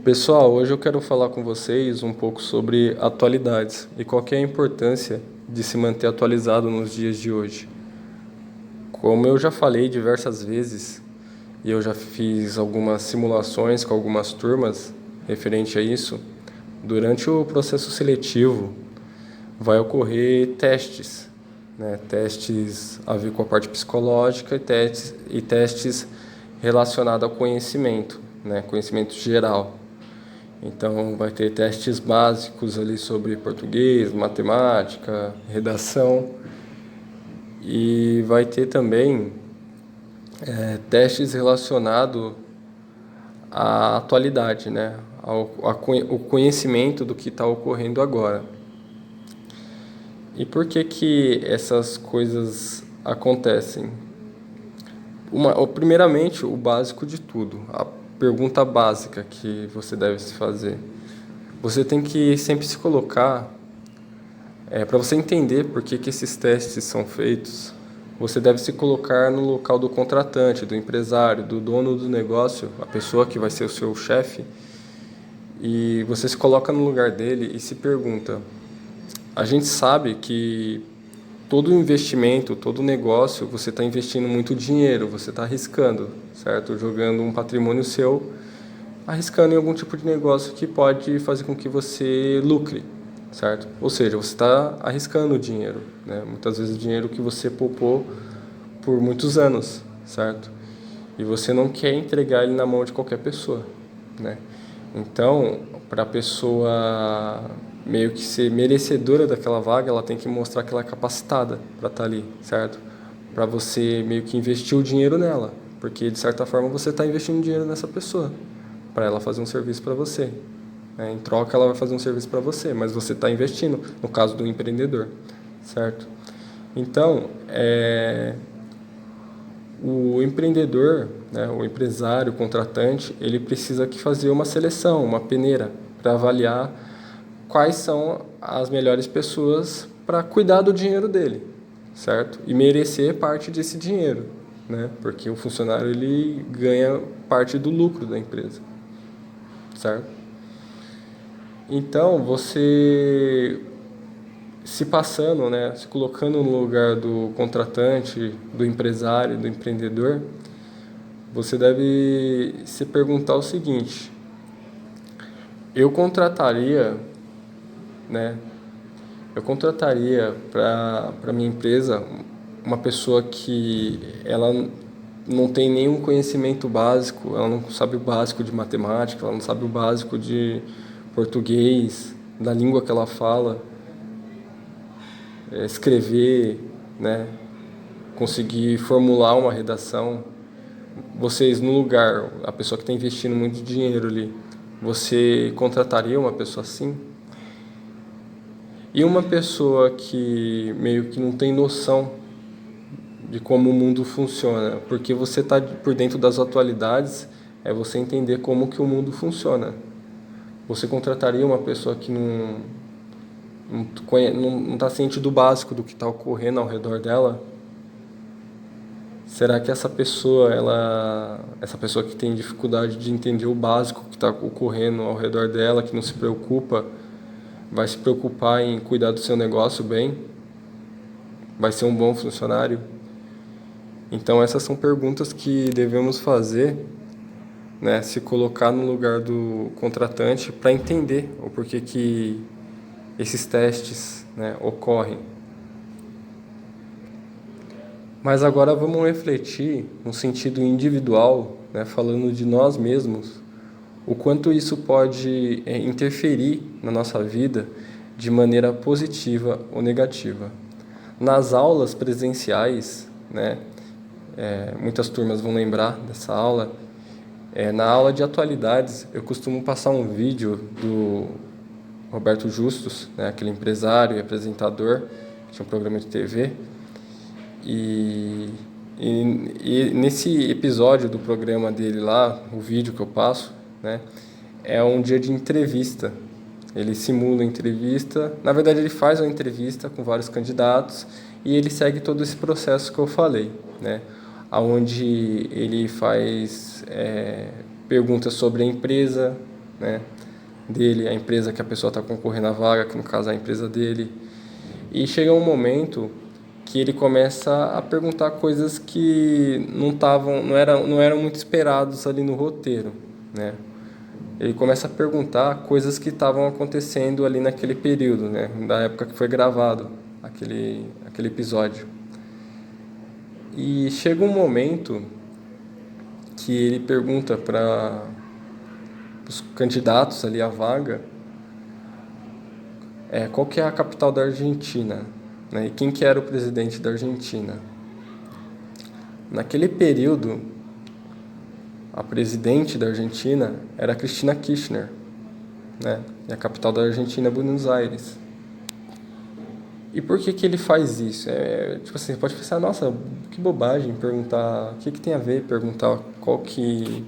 Pessoal, hoje eu quero falar com vocês um pouco sobre atualidades e qual que é a importância de se manter atualizado nos dias de hoje. Como eu já falei diversas vezes e eu já fiz algumas simulações com algumas turmas referente a isso, durante o processo seletivo vai ocorrer testes, né? Testes a ver com a parte psicológica e testes relacionados ao conhecimento, né? Conhecimento geral. Então, vai ter testes básicos ali sobre português, matemática, redação e vai ter também testes relacionados à atualidade, né? O conhecimento do que está ocorrendo agora. E por que que essas coisas acontecem? Primeiramente, o básico de tudo, a pergunta básica que você deve se fazer. Você tem que sempre se colocar, para você entender por que que esses testes são feitos, você deve se colocar no local do contratante, do empresário, do dono do negócio, a pessoa que vai ser o seu chefe, e você se coloca no lugar dele e se pergunta: a gente sabe que todo investimento, todo negócio, você está investindo muito dinheiro, você está arriscando, certo? Jogando um patrimônio seu, arriscando em algum tipo de negócio que pode fazer com que você lucre, certo? Ou seja, você está arriscando o dinheiro, né? Muitas vezes o dinheiro que você poupou por muitos anos, certo? E você não quer entregar ele na mão de qualquer pessoa, né? Então, para a pessoa meio que ser merecedora daquela vaga, ela tem que mostrar que ela é capacitada para estar ali, certo? Para você meio que investir o dinheiro nela, porque de certa forma você está investindo dinheiro nessa pessoa, para ela fazer um serviço para você, né? Em troca ela vai fazer um serviço para você, mas você está investindo, no caso do empreendedor, certo? Então, o empreendedor, né, o empresário, o contratante, ele precisa que fazer uma seleção, uma peneira, para avaliar quais são as melhores pessoas para cuidar do dinheiro dele, certo? E merecer parte desse dinheiro, né? Porque o funcionário ele ganha parte do lucro da empresa, certo? Então, você se passando, né, se colocando no lugar do contratante, do empresário, do empreendedor, você deve se perguntar o seguinte: eu contrataria, né? Eu contrataria para minha empresa uma pessoa que ela não tem nenhum conhecimento básico, ela não sabe o básico de matemática, ela não sabe o básico de português, da língua que ela fala, escrever, né? Conseguir formular uma redação. Vocês, no lugar, a pessoa que está investindo muito dinheiro ali, você contrataria uma pessoa assim? E uma pessoa que meio que não tem noção de como o mundo funciona, porque você está por dentro das atualidades, é você entender como que o mundo funciona. Você contrataria uma pessoa que não está ciente do básico do que está ocorrendo ao redor dela? Será que essa pessoa que tem dificuldade de entender o básico que está ocorrendo ao redor dela, que não se preocupa, vai se preocupar em cuidar do seu negócio bem? Vai ser um bom funcionário? Então essas são perguntas que devemos fazer, né? Se colocar no lugar do contratante para entender o porquê que esses testes, né, ocorrem. Mas agora vamos refletir no sentido individual, né, falando de nós mesmos, o quanto isso pode interferir na nossa vida de maneira positiva ou negativa. Nas aulas presenciais, né, muitas turmas vão lembrar dessa aula, na aula de atualidades eu costumo passar um vídeo do Roberto Justus, né, aquele empresário e apresentador que tinha um programa de TV, e, e nesse episódio do programa dele lá, o vídeo que eu passo, né, é um dia de entrevista. Ele simula a entrevista, na verdade ele faz uma entrevista com vários candidatos e ele segue todo esse processo que eu falei, né, onde ele faz perguntas sobre a empresa, né, dele, a empresa que a pessoa está concorrendo à vaga, que no caso é a empresa dele. E chega um momento que ele começa a perguntar coisas que não eram muito esperados ali no roteiro, né? Ele começa a perguntar coisas que estavam acontecendo ali naquele período, né, da época que foi gravado aquele episódio. E chega um momento que ele pergunta para os candidatos ali à vaga qual que é a capital da Argentina, né, e quem que era o presidente da Argentina. Naquele período, a presidente da Argentina era Cristina Kirchner, né, e a capital da Argentina é Buenos Aires. E por que que ele faz isso? Tipo assim, você pode pensar, nossa, que bobagem perguntar, o que que tem a ver perguntar qual que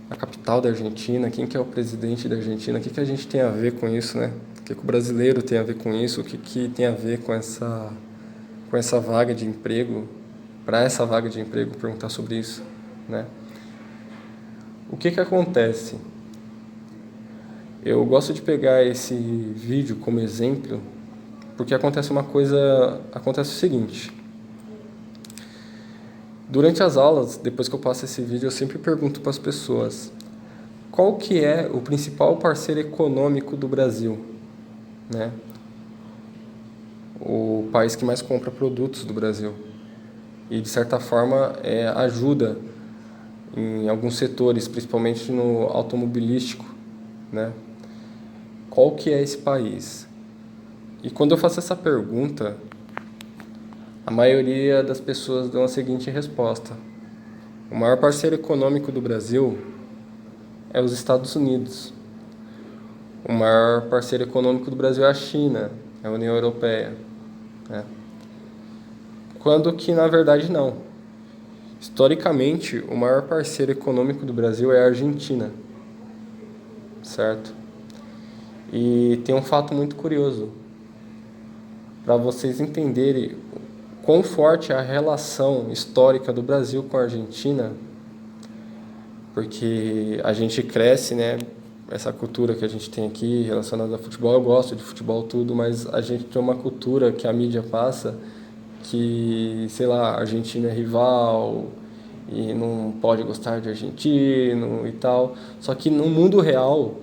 a capital da Argentina, quem que é o presidente da Argentina, o que que a gente tem a ver com isso, né? O que que o brasileiro tem a ver com isso? O que que tem a ver com essa vaga de emprego? Para essa vaga de emprego perguntar sobre isso, né? O que que acontece? Eu gosto de pegar esse vídeo como exemplo porque acontece o seguinte. Durante as aulas, depois que eu passo esse vídeo, eu sempre pergunto para as pessoas qual que é o principal parceiro econômico do Brasil, né? O país que mais compra produtos do Brasil e, de certa forma, ajuda em alguns setores, principalmente no automobilístico, né? Qual que é esse país? E quando eu faço essa pergunta, a maioria das pessoas dão a seguinte resposta: o maior parceiro econômico do Brasil é os Estados Unidos. O maior parceiro econômico do Brasil é a China, é a União Europeia, né? Quando que, na verdade, não. Historicamente, o maior parceiro econômico do Brasil é a Argentina, certo? E tem um fato muito curioso, para vocês entenderem quão forte é a relação histórica do Brasil com a Argentina, porque a gente cresce, né? Essa cultura que a gente tem aqui relacionada a futebol, eu gosto de futebol tudo, mas a gente tem uma cultura que a mídia passa que, sei lá, a Argentina é rival e não pode gostar de argentino e tal. Só que no mundo real,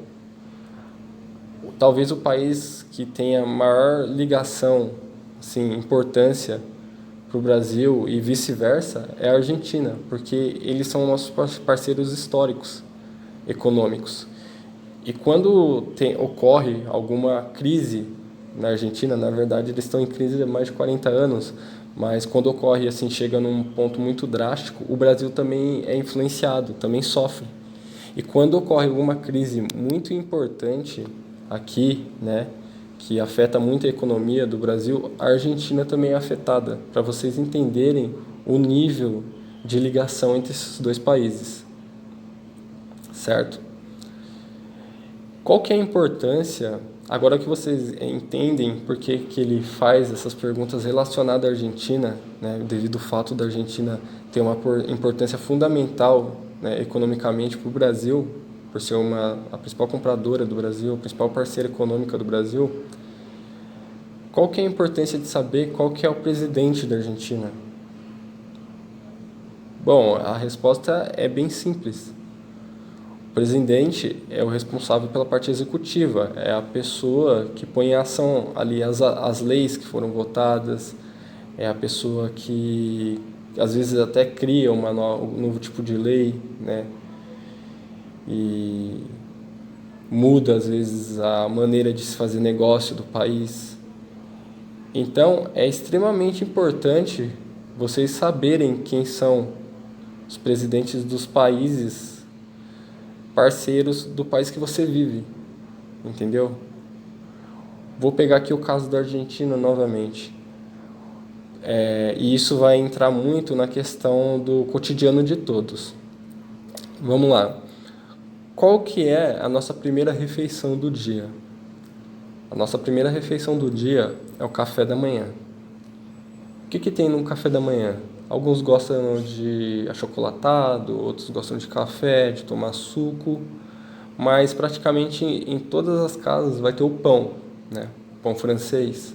talvez o país que tenha maior ligação, assim, importância para o Brasil e vice-versa é a Argentina, porque eles são nossos parceiros históricos, econômicos. E quando ocorre alguma crise na Argentina, na verdade eles estão em crise há mais de 40 anos, mas quando ocorre assim, chega num ponto muito drástico, o Brasil também é influenciado, também sofre. E quando ocorre alguma crise muito importante aqui, né, que afeta muito a economia do Brasil, a Argentina também é afetada, para vocês entenderem o nível de ligação entre esses dois países, certo? Qual que é a importância, agora que vocês entendem por que que ele faz essas perguntas relacionadas à Argentina, né, devido ao fato da Argentina ter uma importância fundamental, né, economicamente para o Brasil, por ser a principal compradora do Brasil, a principal parceira econômica do Brasil, qual que é a importância de saber qual que é o presidente da Argentina? Bom, a resposta é bem simples. O presidente é o responsável pela parte executiva, é a pessoa que põe em ação ali as leis que foram votadas, é a pessoa que às vezes até cria um novo tipo de lei, né? E muda às vezes a maneira de se fazer negócio do país. Então, é extremamente importante vocês saberem quem são os presidentes dos países parceiros do país que você vive, entendeu? Vou pegar aqui o caso da Argentina novamente. E isso vai entrar muito na questão do cotidiano de todos. Vamos lá. Qual que é a nossa primeira refeição do dia? A nossa primeira refeição do dia é o café da manhã. O que que tem no café da manhã? Alguns gostam de achocolatado, outros gostam de café, de tomar suco. mas praticamente em todas as casas vai ter o pão, né? Pão francês.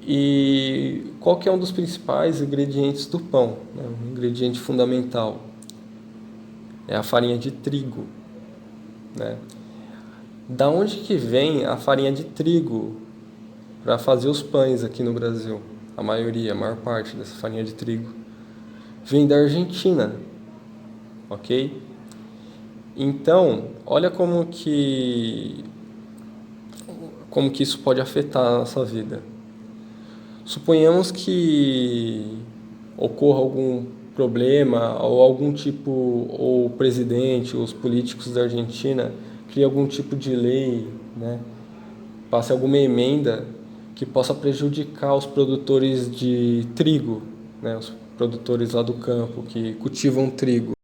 E qual que é um dos principais ingredientes do pão, né? Um ingrediente fundamental é a farinha de trigo, né? Da onde que vem a farinha de trigo para fazer os pães aqui no Brasil? A maioria, a maior parte dessa farinha de trigo vem da Argentina, ok? Então, olha como que isso pode afetar a nossa vida. Suponhamos que ocorra algum problema ou algum tipo, ou o presidente, os políticos da Argentina criem algum tipo de lei, né? Passe alguma emenda que possa prejudicar os produtores de trigo, né? Os produtores lá do campo que cultivam trigo.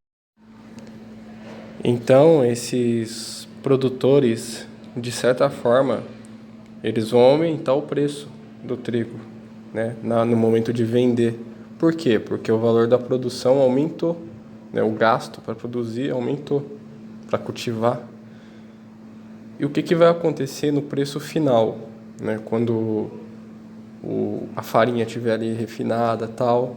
Então, esses produtores, de certa forma, eles vão aumentar o preço do trigo, né, no momento de vender. Por quê? Porque o valor da produção aumentou, né, o gasto para produzir aumentou, para cultivar. E o que vai acontecer no preço final, né, quando a farinha estiver ali refinada tal,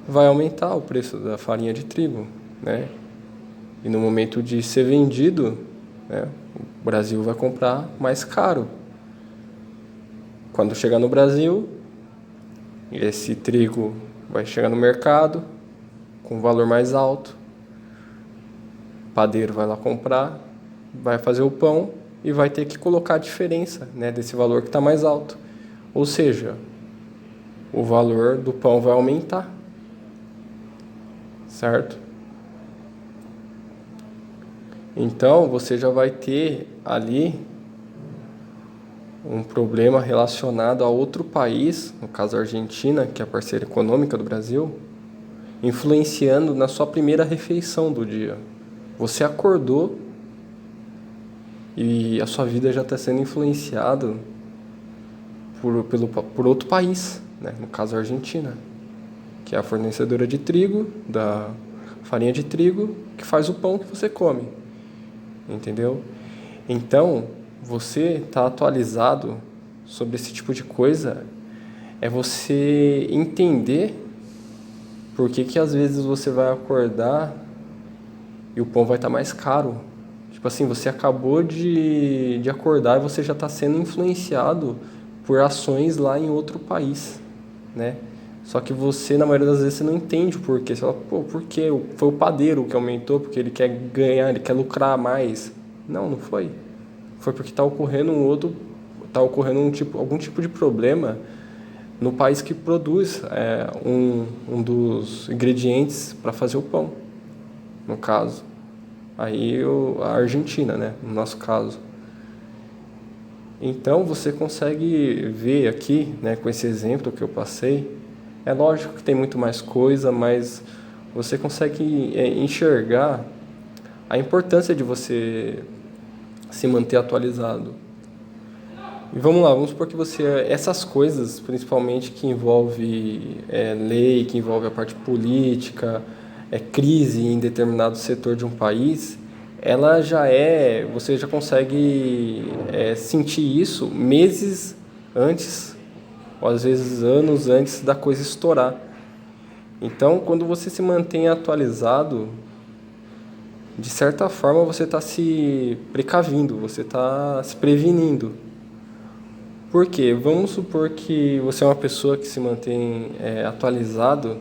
vai aumentar o preço da farinha de trigo, né? E no momento de ser vendido, né, o Brasil vai comprar mais caro. Quando chegar no Brasil, esse trigo vai chegar no mercado com um valor mais alto. O padeiro vai lá comprar, vai fazer o pão e vai ter que colocar a diferença, né, desse valor que está mais alto. Ou seja, o valor do pão vai aumentar, certo? Então, você já vai ter ali um problema relacionado a outro país, no caso a Argentina, que é a parceira econômica do Brasil, influenciando na sua primeira refeição do dia. Você acordou e a sua vida já está sendo influenciada por outro país, né? No caso a Argentina, que é a fornecedora de trigo, da farinha de trigo, que faz o pão que você come. Entendeu? Então, você está atualizado sobre esse tipo de coisa é você entender por que às vezes você vai acordar e o pão vai estar mais caro. Tipo assim, você acabou de acordar e você já está sendo influenciado por ações lá em outro país, né? Só que você, na maioria das vezes, você não entende o porquê. Você fala, pô, por quê? Foi o padeiro que aumentou porque ele quer ganhar, ele quer lucrar mais. Não foi. Foi porque está ocorrendo algum tipo de problema no país que produz um dos ingredientes para fazer o pão, no caso. Aí a Argentina, né, no nosso caso. Então você consegue ver aqui, né, com esse exemplo que eu passei, é lógico que tem muito mais coisa, mas você consegue enxergar a importância de você se manter atualizado. E vamos lá, vamos supor que essas coisas, principalmente que envolve lei, que envolve a parte política, crise em determinado setor de um país, você já consegue sentir isso meses antes, ou às vezes anos antes da coisa estourar. Então, quando você se mantém atualizado, de certa forma você está se precavindo, você está se prevenindo. Por quê? Vamos supor que você é uma pessoa que se mantém atualizado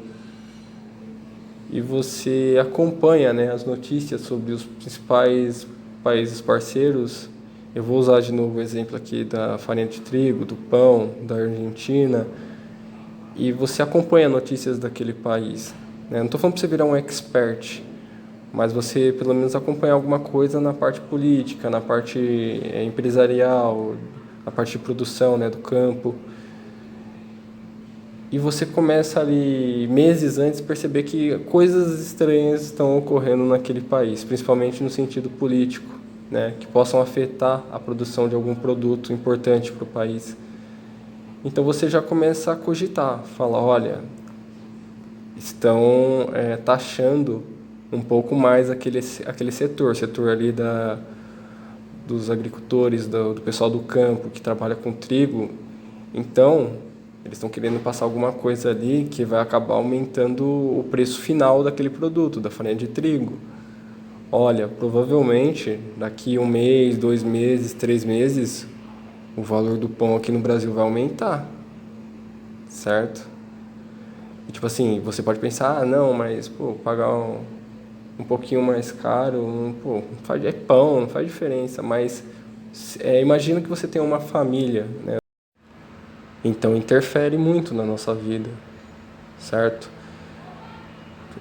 e você acompanha, né, as notícias sobre os principais países parceiros. Eu vou usar de novo o exemplo aqui da farinha de trigo, do pão, da Argentina. E você acompanha notícias daquele país, né? Não estou falando para você virar um expert, mas você pelo menos acompanhar alguma coisa na parte política, na parte empresarial, na parte de produção, né, do campo. E você começa ali meses antes a perceber que coisas estranhas estão ocorrendo naquele país, principalmente no sentido político, né, que possam afetar a produção de algum produto importante para o país. Então você já começa a cogitar, fala, olha, estão taxando um pouco mais aquele setor ali dos agricultores, do pessoal do campo que trabalha com trigo. Então, eles estão querendo passar alguma coisa ali que vai acabar aumentando o preço final daquele produto, da farinha de trigo. Olha, provavelmente daqui 1 mês, 2 meses, 3 meses, o valor do pão aqui no Brasil vai aumentar, certo? E, tipo assim, você pode pensar, não, mas pô, pagar um pouquinho mais caro, pô, é pão, não faz diferença, mas imagina que você tem uma família, né? Então interfere muito na nossa vida, certo?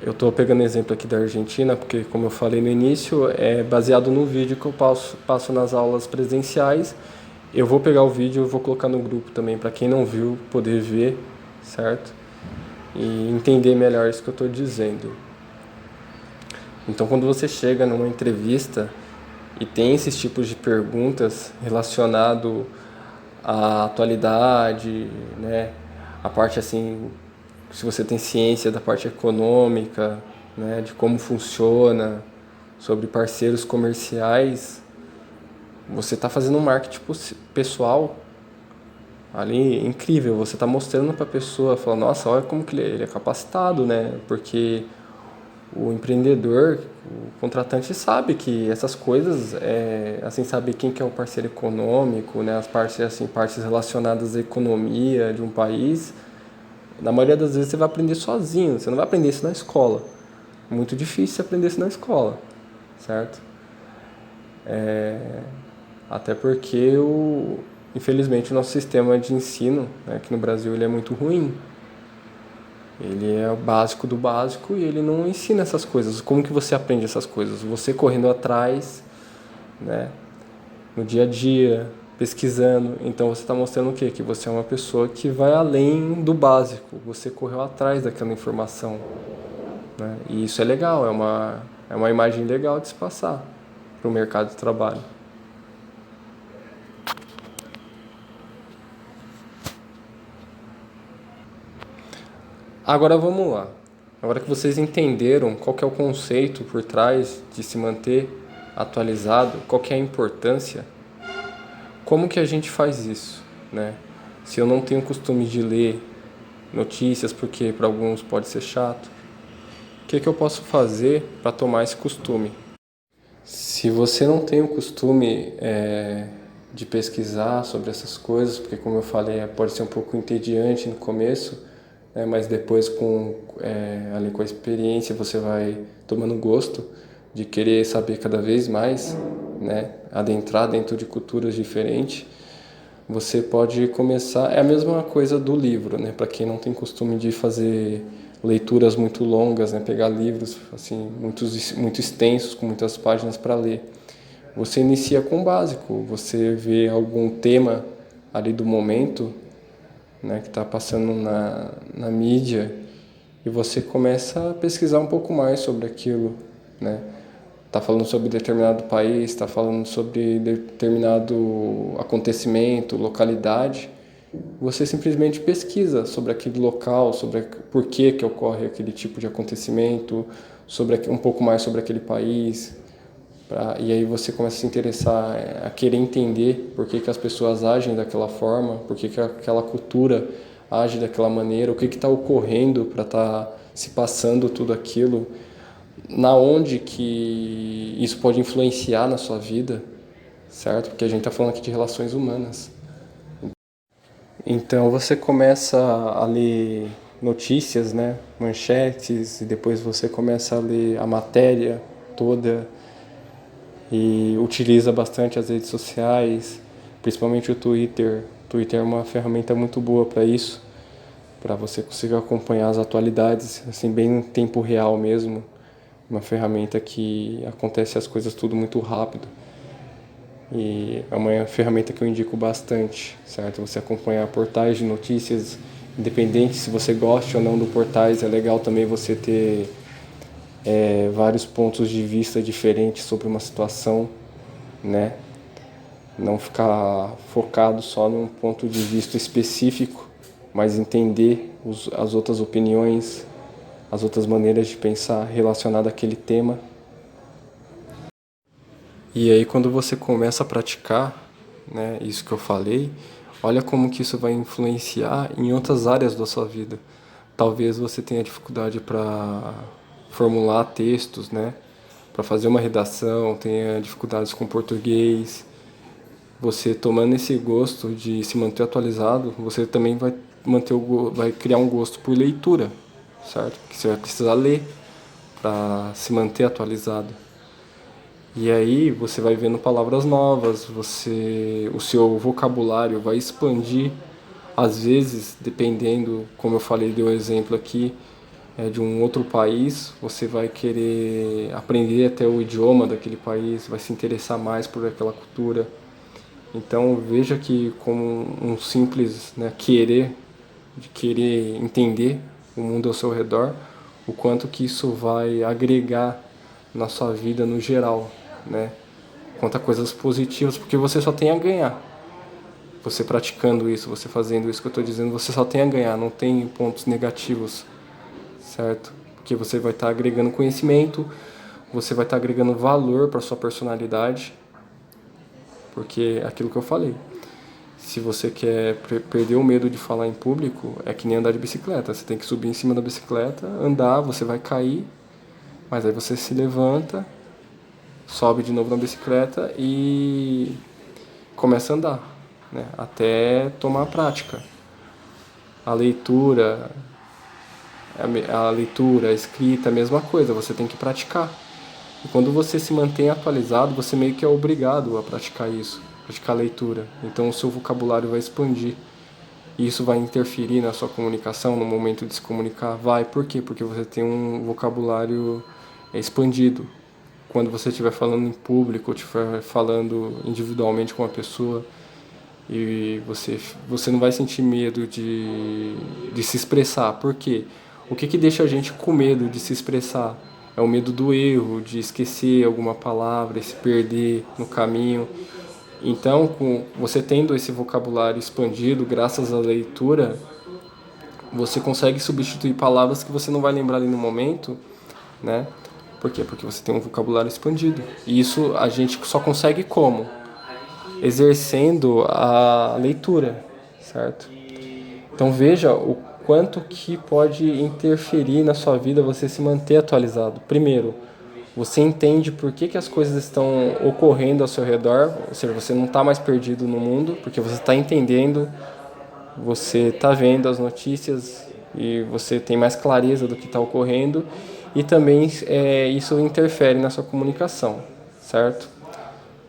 Eu estou pegando exemplo aqui da Argentina, porque como eu falei no início, é baseado no vídeo que eu passo nas aulas presenciais. Eu vou pegar o vídeo e vou colocar no grupo também, para quem não viu poder ver, certo? E entender melhor isso que eu estou dizendo. Então, quando você chega numa entrevista e tem esses tipos de perguntas relacionado à atualidade, né, a parte assim, se você tem ciência da parte econômica, né, de como funciona, sobre parceiros comerciais, você está fazendo um marketing pessoal ali incrível. Você está mostrando para a pessoa, falando, nossa, olha como que ele é capacitado, né? Porque o empreendedor, o contratante sabe que essas coisas, assim, sabe quem que é o parceiro econômico, né? As partes, assim, partes relacionadas à economia de um país. Na maioria das vezes você vai aprender sozinho, você não vai aprender isso na escola. É muito difícil você aprender isso na escola, certo? Até porque, infelizmente, o nosso sistema de ensino, né, aqui no Brasil, ele é muito ruim. Ele é o básico do básico e ele não ensina essas coisas. Como que você aprende essas coisas? Você correndo atrás, né, no dia a dia, pesquisando. Então você está mostrando o quê? Que você é uma pessoa que vai além do básico. Você correu atrás daquela informação, né? E isso é legal, é uma imagem legal de se passar para o mercado de trabalho. Agora vamos lá. Agora que vocês entenderam qual que é o conceito por trás de se manter atualizado, qual que é a importância, como que a gente faz isso, né? Se eu não tenho costume de ler notícias, porque para alguns pode ser chato, o que eu posso fazer para tomar esse costume? Se você não tem o costume de pesquisar sobre essas coisas, porque como eu falei, pode ser um pouco entediante no começo, né, mas depois ali com a experiência você vai tomando gosto de querer saber cada vez mais, né, adentrar dentro de culturas diferentes. Você pode começar, é a mesma coisa do livro, né, para quem não tem costume de fazer leituras muito longas, né, pegar livros assim muito extensos com muitas páginas para ler. Você inicia com o básico, você vê algum tema ali do momento, né, que está passando na mídia e você começa a pesquisar um pouco mais sobre aquilo, né? Está falando sobre determinado país, está falando sobre determinado acontecimento, localidade. Você simplesmente pesquisa sobre aquele local, sobre por que ocorre aquele tipo de acontecimento, sobre um pouco mais sobre aquele país. E aí você começa a se interessar, a querer entender por que as pessoas agem daquela forma, por que aquela cultura age daquela maneira, o que está ocorrendo para estar se passando tudo aquilo, na onde que isso pode influenciar na sua vida, certo? Porque a gente está falando aqui de relações humanas. Então você começa a ler notícias, né, manchetes, e depois você começa a ler a matéria toda e utiliza bastante as redes sociais, principalmente o Twitter. O Twitter é uma ferramenta muito boa para isso, para você conseguir acompanhar as atualidades, assim, bem em tempo real mesmo. Uma ferramenta que acontece as coisas tudo muito rápido. E é uma ferramenta que eu indico bastante, certo? Você acompanhar portais de notícias, independente se você gosta ou não do portais, é legal também você ter vários pontos de vista diferentes sobre uma situação, né? Não ficar focado só num ponto de vista específico, mas entender as outras opiniões, as outras maneiras de pensar relacionadas àquele tema. E aí quando você começa a praticar, né, isso que eu falei, olha como que isso vai influenciar em outras áreas da sua vida. Talvez você tenha dificuldade para formular textos, né, para fazer uma redação, tenha dificuldades com português. Você tomando esse gosto de se manter atualizado, você também vai vai criar um gosto por leitura, certo? Porque você vai precisar ler para se manter atualizado. E aí você vai vendo palavras novas, o seu vocabulário vai expandir. Às vezes, dependendo, como eu falei, dei um exemplo aqui, de um outro país, você vai querer aprender até o idioma daquele país, vai se interessar mais por aquela cultura. Então veja que como um simples, né, de querer entender o mundo ao seu redor, o quanto que isso vai agregar na sua vida no geral, né? Quanto a coisas positivas, porque você só tem a ganhar. Você praticando isso, você fazendo isso que eu estou dizendo, você só tem a ganhar, não tem pontos negativos, certo? Porque você vai estar agregando conhecimento, você vai estar agregando valor para sua personalidade, porque é aquilo que eu falei. Se você quer perder o medo de falar em público, é que nem andar de bicicleta. Você tem que subir em cima da bicicleta, andar, você vai cair, mas aí você se levanta, sobe de novo na bicicleta e começa a andar, né? Até tomar a prática. A leitura, a escrita, a mesma coisa, você tem que praticar. E quando você se mantém atualizado, você meio que é obrigado a praticar isso, praticar a leitura. Então o seu vocabulário vai expandir. E isso vai interferir na sua comunicação, no momento de se comunicar? Vai. Por quê? Porque você tem um vocabulário expandido. Quando você estiver falando em público, ou estiver falando individualmente com uma pessoa, e você não vai sentir medo de se expressar. Por quê? O que deixa a gente com medo de se expressar? É o medo do erro, de esquecer alguma palavra, se perder no caminho. Então, com você tendo esse vocabulário expandido, graças à leitura, você consegue substituir palavras que você não vai lembrar ali no momento, né? Por quê? Porque você tem um vocabulário expandido. E isso a gente só consegue como? Exercendo a leitura, certo? Então veja o quanto que pode interferir na sua vida você se manter atualizado. Primeiro, você entende por que as coisas estão ocorrendo ao seu redor, ou seja, você não está mais perdido no mundo, porque você está entendendo, você está vendo as notícias e você tem mais clareza do que está ocorrendo, e também isso interfere na sua comunicação, certo?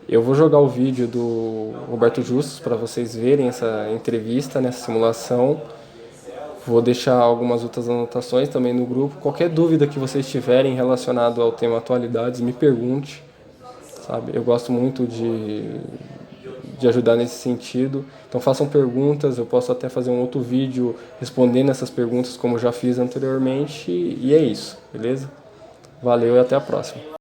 Eu vou jogar o vídeo do Roberto Justus para vocês verem essa entrevista, nessa simulação. Vou deixar algumas outras anotações também no grupo. Qualquer dúvida que vocês tiverem relacionado ao tema atualidades, me pergunte, sabe? Eu gosto muito de ajudar nesse sentido. Então façam perguntas, eu posso até fazer um outro vídeo respondendo essas perguntas como já fiz anteriormente. E é isso, beleza? Valeu e até a próxima.